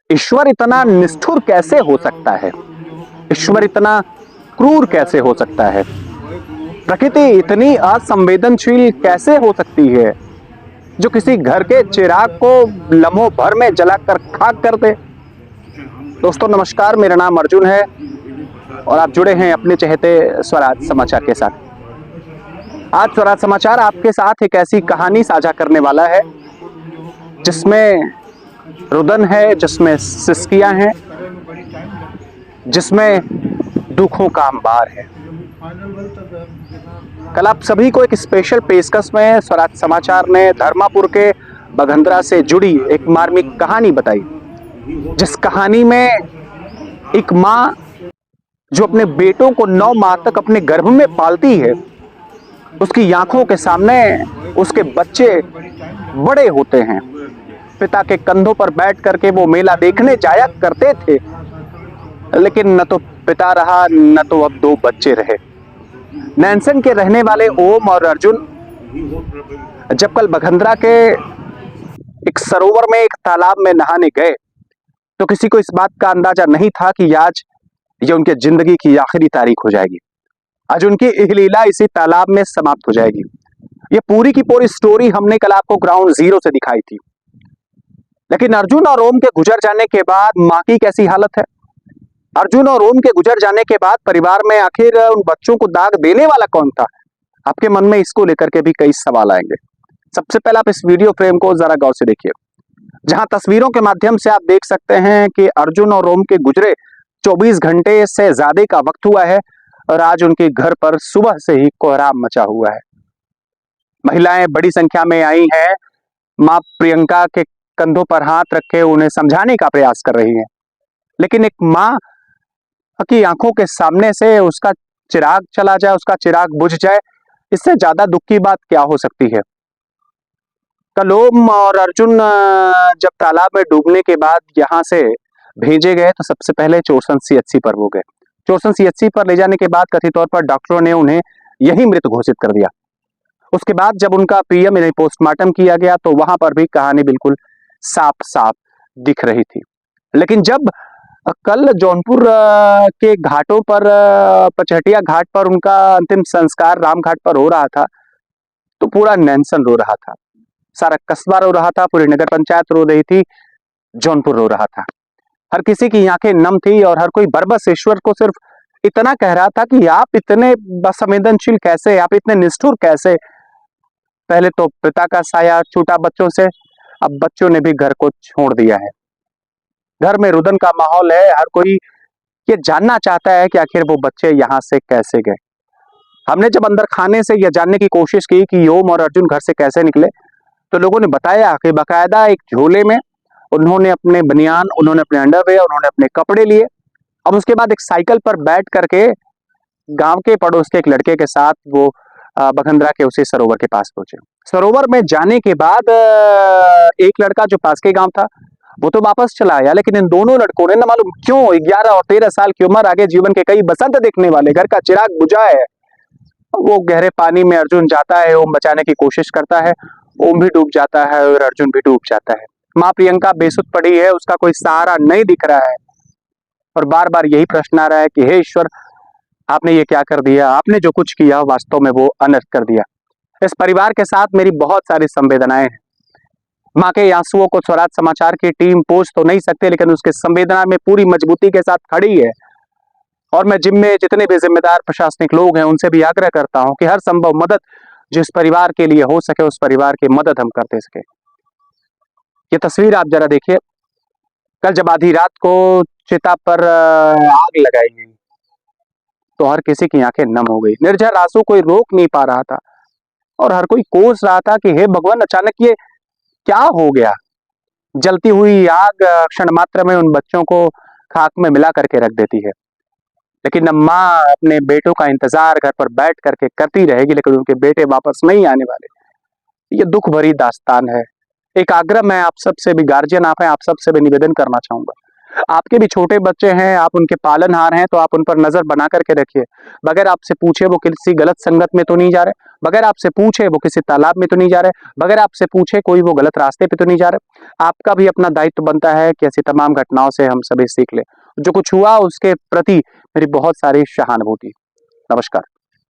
ईश्वर इतना निष्ठुर कैसे हो सकता है? ईश्वर इतना क्रूर कैसे हो सकता है? प्रकृति इतनी असंवेदनशील कैसे हो सकती है, जो किसी घर के चिराग को लम्हों भर में जलाकर खाक कर दे? दोस्तों नमस्कार, मेरा नाम अर्जुन है और आप जुड़े हैं अपने चहेते स्वराज समाचार के साथ। आज स्वराज समाचार आपके साथ एक ऐसी कहानी साझा करने वाला है जिसमें रुदन है, जिसमें सिसकियां हैं, जिसमें दुखों का अंबार है। कल आप सभी को एक स्पेशल पेशकश में स्वराज समाचार ने धर्मापुर के बघंदरा से जुड़ी एक मार्मिक कहानी बताई, जिस कहानी में एक माँ जो अपने बेटों को 9 माह तक अपने गर्भ में पालती है, उसकी आंखों के सामने उसके बच्चे बड़े होते हैं। पिता के कंधों पर बैठ करके वो मेला देखने जाया करते थे, लेकिन न तो पिता रहा, न तो अब 2 बच्चे रहे। नैनसन के रहने वाले ओम और अर्जुन जब कल बघंदरा के एक सरोवर में, एक तालाब में नहाने गए, तो किसी को इस बात का अंदाजा नहीं था कि आज ये उनके जिंदगी की आखिरी तारीख हो जाएगी। आज उनकी यह लीला इसी तालाब में समाप्त हो जाएगी। ये पूरी की पूरी स्टोरी हमने कल आपको ग्राउंड जीरो से दिखाई थी, लेकिन अर्जुन और ओम के गुजर जाने के बाद माँ की कैसी हालत है? अर्जुन और ओम के गुजर जाने के बाद परिवार में आखिर उन बच्चों को दाग देने वाला कौन था? आपके मन में इसको लेकर के भी कई सवाल आएंगे। सबसे पहले आप इस वीडियो फ्रेम को जरा गौर से देखिए, जहां तस्वीरों के माध्यम से आप देख सकते हैं कि अर्जुन और ओम के गुजरे 24 घंटे से ज्यादा का वक्त हुआ है और आज उनके घर पर सुबह से ही कोहराम मचा हुआ है। महिलाएं बड़ी संख्या में आई हैं, मां प्रियंका के कंधों पर हाथ रखे उन्हें समझाने का प्रयास कर रही हैं, लेकिन एक मां की आंखों के सामने से उसका चिराग चला जाए, उसका चिराग बुझ जाए, इससे ज्यादा दुख की बात क्या हो सकती है? कल ओम और अर्जुन जब तालाब में डूबने के बाद यहां से भेजे गए तो सबसे पहले चोरसन सीएचसी पर हो गए। चोरसन सीएचसी पर ले जाने के बाद कथित तौर पर डॉक्टरों ने उन्हें यही मृत घोषित कर दिया। उसके बाद जब उनका पीएम यानी पोस्टमार्टम किया गया तो वहां पर भी कहानी बिल्कुल साफ साफ दिख रही थी। लेकिन जब कल जौनपुर के घाटों पर, पचहटिया घाट पर उनका अंतिम संस्कार राम घाट पर हो रहा था, तो पूरा नैनसन रो रहा था, सारा कस्बा रो रहा था, पूरी नगर पंचायत रो रही थी, जौनपुर रो रहा था। हर किसी की आंखें नम थी और हर कोई बरबस ईश्वर को सिर्फ इतना कह रहा था कि आप इतने असंवेदनशील कैसे, आप इतने निष्ठुर कैसे? पहले तो पिता का साया छूटा बच्चों से, अब बच्चों ने भी घर को छोड़ दिया है। घर में रुदन का माहौल है, हर कोई ये जानना चाहता है कि आखिर वो बच्चे यहाँ से कैसे गए। हमने जब अंदर खाने से यह जानने की कोशिश की कि ओम और अर्जुन घर से कैसे निकले, तो लोगों ने बताया कि बाकायदा एक झोले में उन्होंने अपने बनियान, उन्होंने अपने अंडरवेयर, उन्होंने अपने कपड़े लिए। अब उसके बाद एक साइकिल पर बैठ करके गांव के पड़ोस के एक लड़के के साथ वो बघंदरा के उसी सरोवर के पास पहुंचे। सरोवर में जाने के बाद एक लड़का जो पास के गांव था वो तो वापस चला आया, लेकिन इन दोनों लड़कों ने न मालूम क्यों 11 और 13 साल की उम्र, आगे जीवन के कई बसंत देखने वाले, घर का चिराग बुझा है, वो गहरे पानी में अर्जुन जाता है, ओम बचाने की कोशिश करता है, ओम भी डूब जाता है और अर्जुन भी डूब जाता है। माँ प्रियंका बेसुध पड़ी है, उसका कोई सहारा नहीं दिख रहा है और बार बार यही प्रश्न आ रहा है कि हे ईश्वर, आपने ये क्या कर दिया? आपने जो कुछ किया वास्तव में वो अनर्थ कर दिया। इस परिवार के साथ मेरी बहुत सारी संवेदनाएं हैं। माँ के आंसुओं को स्वराज समाचार की टीम पोंछ तो नहीं सकते, लेकिन उसके संवेदना में पूरी मजबूती के साथ खड़ी है और मैं जितने भी जिम्मेदार प्रशासनिक लोग हैं उनसे भी आग्रह करता हूं कि हर संभव मदद जो इस परिवार के लिए हो सके, उस परिवार की मदद हम करते सके। ये तस्वीर आप जरा देखिए, कल जब आधी रात को चिता पर आग लगाई गई तो हर किसी की आंखें नम हो गई। निर्जर आंसू कोई रोक नहीं पा रहा था और हर कोई कोस रहा था कि हे भगवान, अचानक ये क्या हो गया? जलती हुई आग क्षण मात्र में उन बच्चों को खाक में मिला करके रख देती है, लेकिन अब माँ अपने बेटों का इंतजार घर पर बैठ करके करती रहेगी, लेकिन उनके बेटे वापस नहीं आने वाले। ये दुख भरी दास्तान है। एक आग्रह मैं आप सबसे भी, गार्जियन आप हैं, आप सबसे भी निवेदन करना चाहूंगा, आपके भी छोटे बच्चे हैं, आप उनके पालनहार हैं, तो आप उन पर नजर बना करके रखिए। बगैर आपसे पूछे वो किसी गलत संगत में तो नहीं जा रहे, बगैर आपसे पूछे वो किसी तालाब में तो नहीं जा रहे, बगैर आपसे पूछे कोई वो गलत रास्ते पे तो नहीं जा रहे। आपका भी अपना दायित्व बनता है कि ऐसी तमाम घटनाओं से हम सभी सीख लें। जो कुछ हुआ उसके प्रति मेरी बहुत सारी सहानुभूति। नमस्कार।